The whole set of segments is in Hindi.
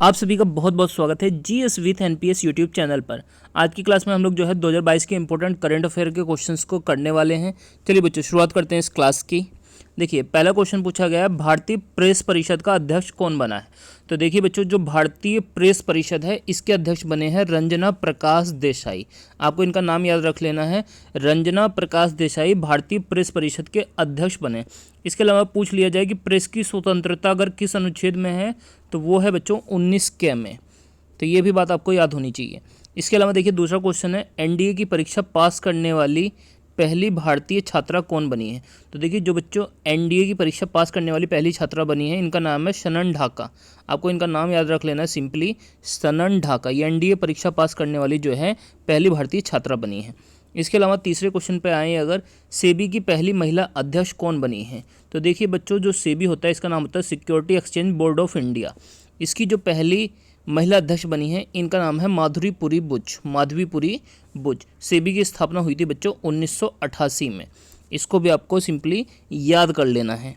आप सभी का बहुत बहुत स्वागत है GS with NPS YouTube channel पर। आज की क्लास में हम लोग जो है 2022 के इंपॉर्टेंट करंट अफेयर के क्वेश्चंस को करने वाले हैं। चलिए बच्चों शुरुआत करते हैं इस क्लास की। देखिए पहला क्वेश्चन पूछा गया है, भारतीय प्रेस परिषद का अध्यक्ष कौन बना है। तो देखिए बच्चों, जो भारतीय प्रेस परिषद है इसके अध्यक्ष बने हैं रंजना प्रकाश देसाई। आपको इनका नाम याद रख लेना है, रंजना प्रकाश देसाई भारतीय प्रेस परिषद के अध्यक्ष बने। इसके अलावा पूछ लिया जाए कि प्रेस की स्वतंत्रता अगर किस अनुच्छेद में है, तो वो है बच्चों 19 के में। तो ये भी बात आपको याद होनी चाहिए। इसके अलावा देखिए दूसरा क्वेश्चन है, एनडीए की परीक्षा पास करने वाली पहली भारतीय छात्रा कौन बनी है। तो देखिए जो बच्चों एनडीए की परीक्षा पास करने वाली पहली छात्रा बनी है, इनका नाम है शनन ढाका। आपको इनका नाम याद रख लेना है सिंपली, शनन ढाका। ये एनडीए परीक्षा पास करने वाली जो है पहली भारतीय छात्रा बनी है। इसके अलावा तीसरे क्वेश्चन पे आए, अगर सेबी की पहली महिला अध्यक्ष कौन बनी है। तो देखिए बच्चों, जो सेबी होता है इसका नाम होता है security exchange board of India. इसकी जो पहली महिला अध्यक्ष बनी है इनका नाम है माधुरीपुरी बुच। माधवीपुरी बुच। सेबी की स्थापना हुई थी बच्चों 1988 में। इसको भी आपको सिंपली याद कर लेना है।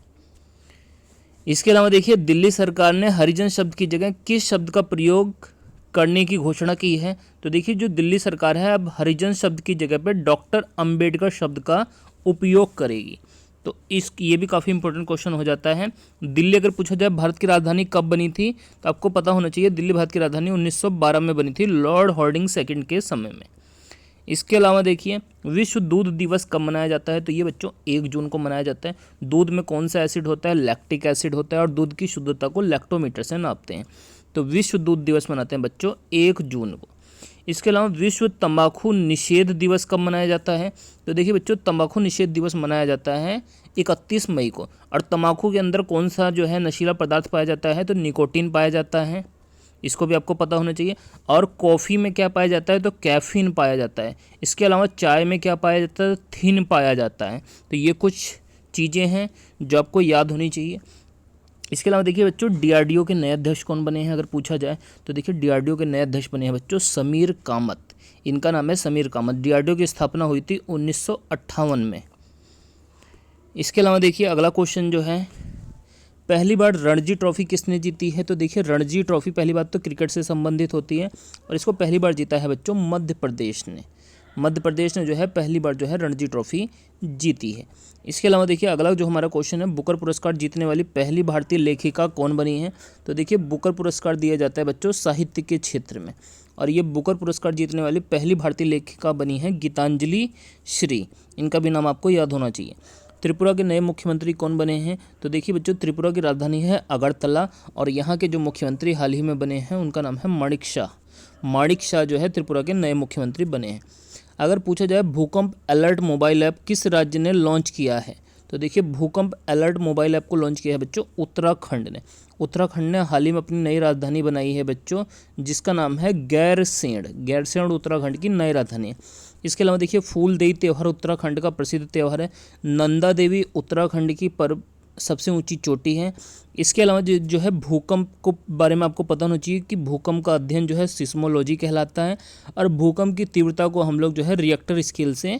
इसके अलावा देखिए दिल्ली सरकार ने हरिजन शब्द की जगह किस शब्द का प्रयोग करने की घोषणा की है। तो देखिए जो दिल्ली सरकार है अब हरिजन शब्द की जगह पे डॉक्टर अंबेडकर शब्द का उपयोग करेगी। तो ये भी काफ़ी इंपॉर्टेंट क्वेश्चन हो जाता है। दिल्ली अगर पूछा जाए भारत की राजधानी कब बनी थी, तो आपको पता होना चाहिए दिल्ली भारत की राजधानी 1912 में बनी थी, लॉर्ड हार्डिंग सेकंड के समय में। इसके अलावा देखिए विश्व दूध दिवस कब मनाया जाता है। तो ये बच्चों 1 जून को मनाया जाता है। दूध में कौन सा एसिड होता है, लैक्टिक एसिड होता है, और दूध की शुद्धता को लैक्टोमीटर से नापते हैं। तो विश्व दूध दिवस मनाते हैं बच्चों 1 जून को। इसके अलावा विश्व तंबाकू निषेध दिवस कब मनाया जाता है। तो देखिए बच्चों तंबाकू निषेध दिवस मनाया जाता है 31 मई को। और तंबाकू के अंदर कौन सा जो है नशीला पदार्थ पाया जाता है, तो निकोटीन पाया जाता है। इसको भी आपको पता होना चाहिए। और कॉफ़ी में क्या पाया जाता है, तो कैफीन पाया जाता है। इसके अलावा चाय में क्या पाया जाता है, थिन पाया जाता है। तो ये कुछ चीज़ें हैं जो आपको याद होनी चाहिए। इसके अलावा देखिए बच्चों डीआरडीओ के नए अध्यक्ष कौन बने हैं अगर पूछा जाए, तो देखिए डीआरडीओ के नए अध्यक्ष बने हैं बच्चों समीर कामत। इनका नाम है समीर कामत। डीआरडीओ की स्थापना हुई थी 1958 में। इसके अलावा देखिए अगला क्वेश्चन जो है, पहली बार रणजी ट्रॉफी किसने जीती है। तो देखिए रणजी ट्रॉफी पहली बात तो क्रिकेट से संबंधित होती है, और इसको पहली बार जीता है बच्चों मध्य प्रदेश ने। मध्य प्रदेश ने जो है पहली बार जो है रणजी ट्रॉफी जीती है। इसके अलावा देखिए अगला जो हमारा क्वेश्चन है, बुकर पुरस्कार जीतने वाली पहली भारतीय लेखिका कौन बनी है। तो देखिए बुकर पुरस्कार दिया जाता है बच्चों साहित्य के क्षेत्र में, और ये बुकर पुरस्कार जीतने वाली पहली भारतीय लेखिका बनी है गीतांजलि श्री। इनका भी नाम आपको याद होना चाहिए। त्रिपुरा के नए मुख्यमंत्री कौन बने हैं। तो देखिए बच्चों त्रिपुरा की राजधानी है अगरतला, और यहाँ के जो मुख्यमंत्री हाल ही में बने हैं उनका नाम है माणिक शाह। माणिक शाह जो है त्रिपुरा के नए मुख्यमंत्री बने हैं। अगर पूछा जाए भूकंप अलर्ट मोबाइल ऐप किस राज्य ने लॉन्च किया है। तो देखिए भूकंप अलर्ट मोबाइल ऐप को लॉन्च किया है बच्चों उत्तराखंड ने। उत्तराखंड ने हाल ही में अपनी नई राजधानी बनाई है बच्चों, जिसका नाम है गैरसेंण। गैरसेंण उत्तराखंड की नई राजधानी है। इसके अलावा देखिए फूलदेई त्यौहार उत्तराखंड का प्रसिद्ध त्यौहार है। नंदा देवी उत्तराखंड की सबसे ऊंची चोटी है। इसके अलावा जो है भूकंप को बारे में आपको पता होना चाहिए कि भूकंप का अध्ययन जो है सिस्मोलॉजी कहलाता है, और भूकंप की तीव्रता को हम लोग जो है रिएक्टर स्केल से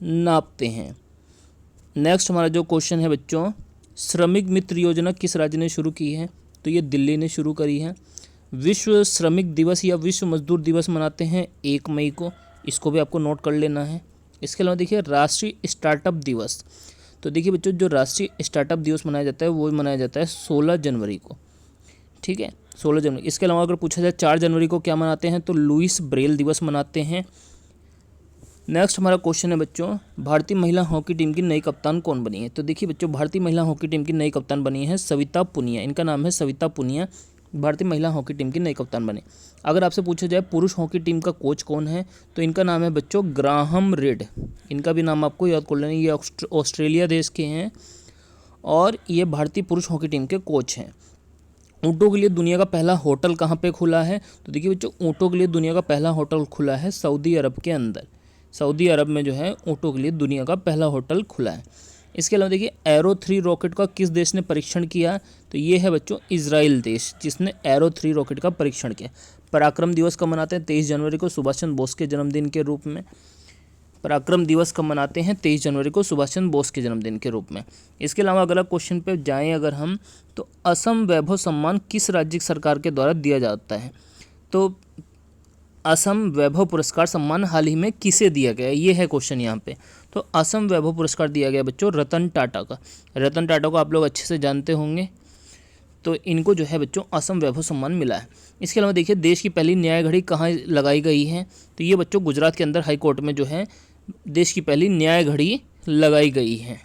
नापते हैं। नेक्स्ट हमारा जो क्वेश्चन है बच्चों, श्रमिक मित्र योजना किस राज्य ने शुरू की है। तो ये दिल्ली ने शुरू करी है। विश्व श्रमिक दिवस या विश्व मजदूर दिवस मनाते हैं 1 मई को। इसको भी आपको नोट कर लेना है। इसके अलावा देखिए राष्ट्रीय स्टार्टअप दिवस। तो देखिए बच्चों जो राष्ट्रीय स्टार्टअप दिवस मनाया जाता है वो मनाया जाता है 16 जनवरी को। ठीक है, 16 जनवरी। इसके अलावा अगर पूछा जाए 4 जनवरी को क्या मनाते हैं, तो लुईस ब्रेल दिवस मनाते हैं। नेक्स्ट हमारा क्वेश्चन है बच्चों, भारतीय महिला हॉकी टीम की नई कप्तान कौन बनी है। तो देखिए बच्चों भारतीय महिला हॉकी टीम की नई कप्तान बनी है सविता पुनिया। इनका नाम है सविता पुनिया। भारतीय महिला हॉकी टीम की नई कप्तान बने। अगर आपसे पूछा जाए पुरुष हॉकी टीम का कोच कौन है, तो इनका नाम है बच्चों ग्राहम रिड। इनका भी नाम आपको याद कर लेना। ये ऑस्ट्रेलिया देश के हैं, और ये भारतीय पुरुष हॉकी टीम के कोच हैं। ऊँटों के लिए दुनिया का पहला होटल कहाँ पे खुला है। तो देखिए बच्चों ऊँटों के लिए दुनिया का पहला होटल खुला है सऊदी अरब के अंदर। सऊदी अरब में जो है ऊँटों के लिए दुनिया का पहला होटल खुला है। इसके अलावा देखिए एरो 3 रॉकेट का किस देश ने परीक्षण किया। तो ये है बच्चों इजराइल देश, जिसने एरो 3 रॉकेट का परीक्षण किया। पराक्रम दिवस कब मनाते हैं, 23 जनवरी को, सुभाष चंद्र बोस के जन्मदिन के रूप में। पराक्रम दिवस कब मनाते हैं? 23 जनवरी को, सुभाष चंद्र बोस के जन्मदिन के रूप में। इसके अलावा अगला क्वेश्चन पे जाएं अगर हम, तो असम वैभव सम्मान किस राज्य सरकार के द्वारा दिया जाता है? तो असम वैभव पुरस्कार सम्मान हाल ही में किसे दिया गया, ये है क्वेश्चन यहाँ पे। तो असम वैभव पुरस्कार दिया गया बच्चों रतन टाटा का। रतन टाटा को आप लोग अच्छे से जानते होंगे, तो इनको जो है बच्चों असम वैभव सम्मान मिला है। इसके अलावा देखिए, देश की पहली न्याय घड़ी कहाँ लगाई गई है? तो ये बच्चों गुजरात के अंदर हाई कोर्ट में जो है देश की पहली न्याय घड़ी लगाई गई है।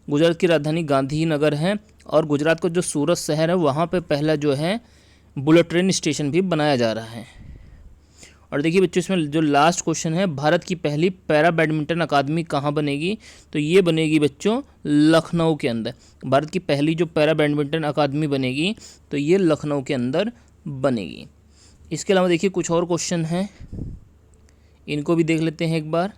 गुजरात की राजधानी गांधीनगर है, और गुजरात का जो सूरत शहर है वहाँ पे पहला जो है बुलेट ट्रेन स्टेशन भी बनाया जा रहा है। और देखिए बच्चों, इसमें जो लास्ट क्वेश्चन है, भारत की पहली पैरा बैडमिंटन अकादमी कहाँ बनेगी? तो ये बनेगी बच्चों लखनऊ के अंदर। भारत की पहली जो पैरा बैडमिंटन अकादमी बनेगी तो ये लखनऊ के अंदर बनेगी। इसके अलावा देखिए कुछ और क्वेश्चन हैं, इनको भी देख लेते हैं एक बार।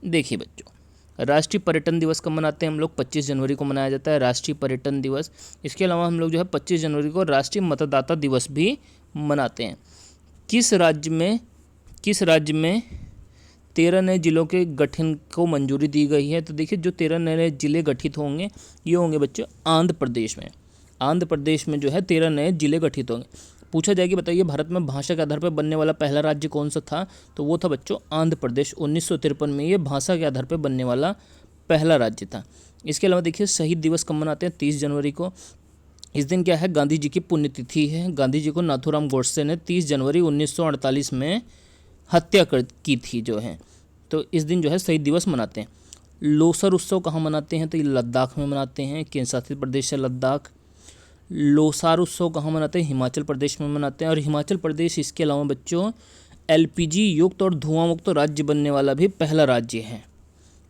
देखिए बच्चों, राष्ट्रीय पर्यटन दिवस कब मनाते हैं हम लोग? 25 जनवरी को मनाया जाता है राष्ट्रीय पर्यटन दिवस। इसके अलावा हम लोग जो है 25 जनवरी को राष्ट्रीय मतदाता दिवस भी मनाते हैं। किस राज्य में 13 नए जिलों के गठन को मंजूरी दी गई है? तो देखिए, जो 13 नए जिले गठित होंगे ये होंगे बच्चों आंध्र प्रदेश में। आंध्र प्रदेश में जो है 13 नए जिले गठित होंगे। पूछा जाए कि बताइए, भारत में भाषा के आधार पर बनने वाला पहला राज्य कौन सा था? तो वो था बच्चों आंध्र प्रदेश। 1953 में ये भाषा के आधार पर बनने वाला पहला राज्य था। इसके अलावा देखिए, शहीद दिवस कब मनाते हैं? 30 जनवरी को। इस दिन क्या है? गांधी जी की पुण्यतिथि है। गांधी जी को नाथूराम गोडसे ने 30 जनवरी 1948 में हत्या की थी जो है, तो इस दिन जो है शहीद दिवस मनाते हैं। लोसर उत्सव कहाँ मनाते हैं? तो ये लद्दाख में मनाते हैं, केंद्र शासित प्रदेश है लद्दाख। लोसार उत्सव कहाँ मनाते हैं? हिमाचल प्रदेश में मनाते हैं। और हिमाचल प्रदेश इसके अलावा बच्चों LPG युक्त और धुआं मुक्त राज्य बनने वाला भी पहला राज्य है।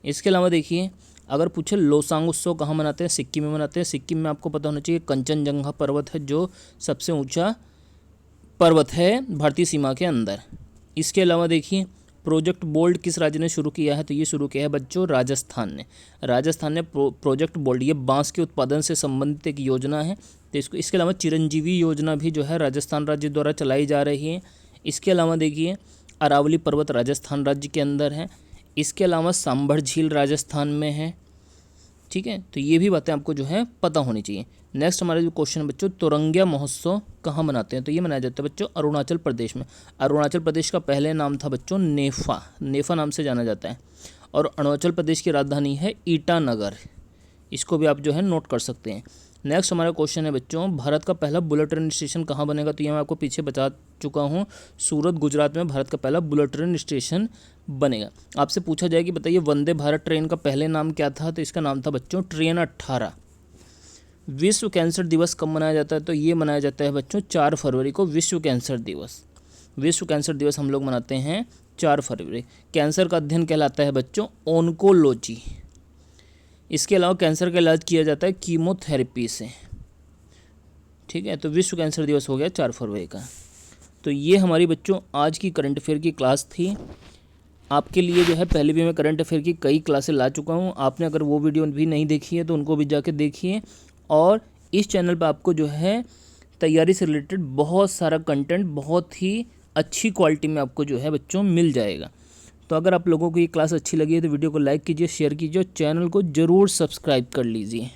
इसके अलावा देखिए, अगर पूछे लोसांग उत्सव कहाँ मनाते हैं? सिक्किम में मनाते हैं। सिक्किम में आपको पता होना चाहिए कंचनजंगा पर्वत है, जो सबसे ऊंचा पर्वत है भारतीय सीमा के अंदर। इसके अलावा देखिए, प्रोजेक्ट बोल्ड किस राज्य ने शुरू किया है? तो ये शुरू किया है बच्चों राजस्थान ने। राजस्थान ने प्रोजेक्ट बोल्ड, ये बांस के उत्पादन से संबंधित एक योजना है। तो इसके अलावा चिरंजीवी योजना भी जो है राजस्थान राज्य द्वारा चलाई जा रही है। इसके अलावा देखिए, अरावली पर्वत राजस्थान राज्य के अंदर है। इसके अलावा सांभर झील राजस्थान में है। ठीक है, तो ये भी बातें आपको जो है पता होनी चाहिए। नेक्स्ट हमारा जो क्वेश्चन है बच्चों, तोरंगिया महोत्सव कहाँ मनाते हैं? तो ये मनाया जाता है बच्चों अरुणाचल प्रदेश में। अरुणाचल प्रदेश का पहले नाम था बच्चों नेफा, नेफा नाम से जाना जाता है। और अरुणाचल प्रदेश की राजधानी है ईटानगर, इसको भी आप जो है नोट कर सकते हैं। नेक्स्ट हमारा क्वेश्चन है बच्चों, भारत का पहला बुलेट ट्रेन स्टेशन कहाँ बनेगा? तो ये मैं आपको पीछे बता चुका हूँ, सूरत गुजरात में भारत का पहला बुलेट ट्रेन स्टेशन बनेगा। आपसे पूछा जाए कि बताइए वंदे भारत ट्रेन का पहले नाम क्या था? तो इसका नाम था बच्चों ट्रेन 18। विश्व कैंसर दिवस कब मनाया जाता है? तो ये मनाया जाता है बच्चों 4 फरवरी को, विश्व कैंसर दिवस। विश्व कैंसर दिवस हम लोग मनाते हैं 4 फरवरी। कैंसर का अध्ययन कहलाता है बच्चों ऑन्कोलॉजी। इसके अलावा कैंसर का इलाज किया जाता है कीमोथेरेपी से। ठीक है, तो विश्व कैंसर दिवस हो गया 4 फरवरी का। तो ये हमारी बच्चों आज की करंट अफेयर की क्लास थी। आपके लिए जो है पहले भी मैं करंट अफेयर की कई क्लासें ला चुका हूँ। आपने अगर वो वीडियो भी नहीं देखी है तो उनको भी जाके देखिए। और इस चैनल पर आपको जो है तैयारी से रिलेटेड बहुत सारा कंटेंट बहुत ही अच्छी क्वालिटी में आपको जो है बच्चों मिल जाएगा। तो अगर आप लोगों को ये क्लास अच्छी लगी है तो वीडियो को लाइक कीजिए, शेयर कीजिए और चैनल को ज़रूर सब्सक्राइब कर लीजिए।